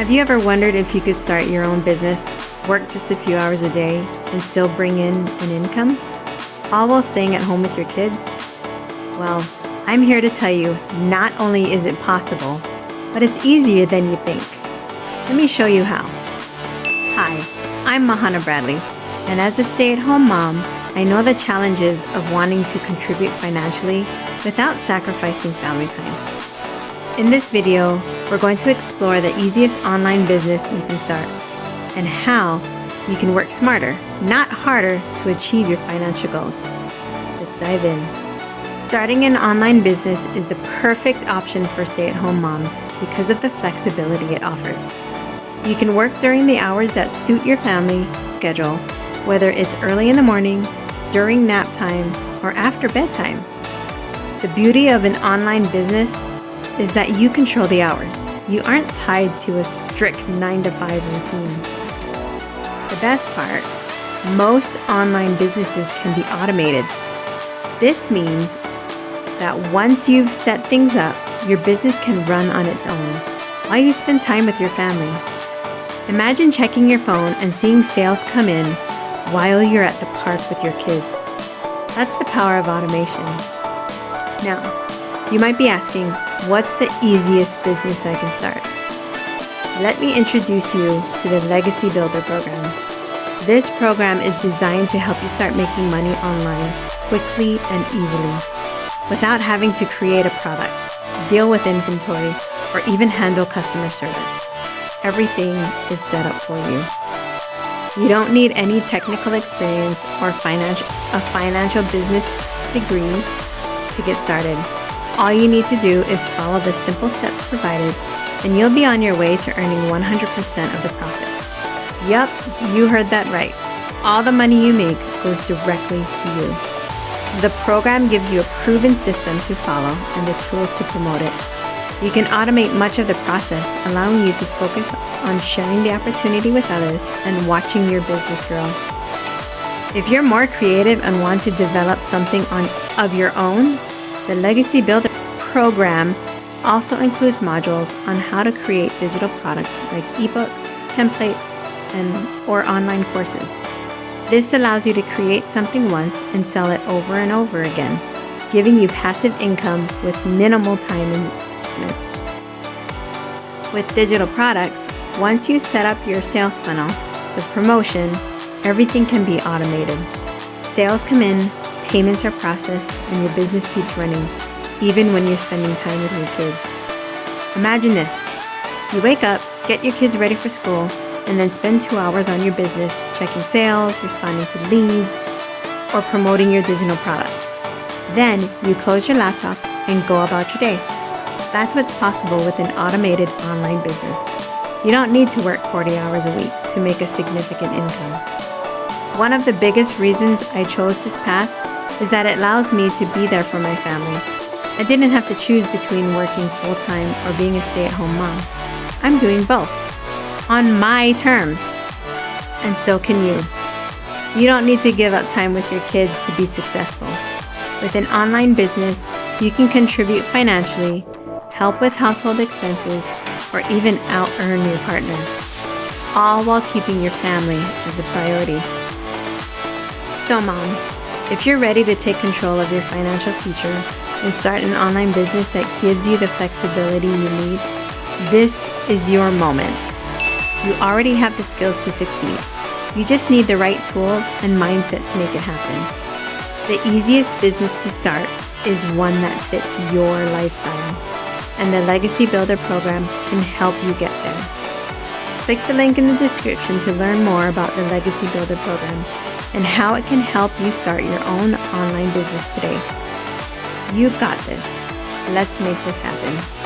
Have you ever wondered if you could start your own business, work just a few hours a day, and still bring in an income, all while staying at home with your kids? Well, I'm here to tell you, not only is it possible, but it's easier than you think. Let me show you how. Hi, I'm Mahana Bradley, and as a stay-at-home mom, I know the challenges of wanting to contribute financially without sacrificing family time. In this video, we're going to explore the easiest online business you can start and how you can work smarter, not harder, to achieve your financial goals. Let's dive in. Starting an online business is the perfect option for stay-at-home moms because of the flexibility it offers. You can work during the hours that suit your family schedule, whether it's early in the morning, during nap time, or after bedtime. The beauty of an online business is that you control the hours. You aren't tied to a strict 9-to-5 routine. The best part, most online businesses can be automated. This means that once you've set things up, your business can run on its own while you spend time with your family. Imagine checking your phone and seeing sales come in while you're at the park with your kids. That's the power of automation. Now, you might be asking, what's the easiest business I can start? Let me introduce you to the Legacy Builder program. This program is designed to help you start making money online quickly and easily without having to create a product, deal with inventory, or even handle customer service. Everything is set up for you. You don't need any technical experience or a financial business degree to get started. All you need to do is follow the simple steps provided, and you'll be on your way to earning 100% of the profit. Yup, you heard that right. All the money you make goes directly to you. The program gives you a proven system to follow and the tools to promote it. You can automate much of the process, allowing you to focus on sharing the opportunity with others and watching your business grow. If you're more creative and want to develop something of your own, the Legacy Builder program also includes modules on how to create digital products like ebooks, templates, or online courses. This allows you to create something once and sell it over and over again, giving you passive income with minimal time investment. With digital products, once you set up your sales funnel, the promotion, everything can be automated. Sales come in, payments are processed, and your business keeps running, even when you're spending time with your kids. Imagine this. You wake up, get your kids ready for school, and then spend 2 hours on your business, checking sales, responding to leads, or promoting your digital products. Then you close your laptop and go about your day. That's what's possible with an automated online business. You don't need to work 40 hours a week to make a significant income. One of the biggest reasons I chose this path is that it allows me to be there for my family. I didn't have to choose between working full-time or being a stay-at-home mom. I'm doing both, on my terms. And so can you. You don't need to give up time with your kids to be successful. With an online business, you can contribute financially, help with household expenses, or even out-earn your partner, all while keeping your family as a priority. So moms, if you're ready to take control of your financial future and start an online business that gives you the flexibility you need, this is your moment. You already have the skills to succeed. You just need the right tools and mindset to make it happen. The easiest business to start is one that fits your lifestyle, and the Legacy Builder program can help you get there. Click the link in the description to learn more about the Legacy Builder program and how it can help you start your own online business today. You've got this. Let's make this happen.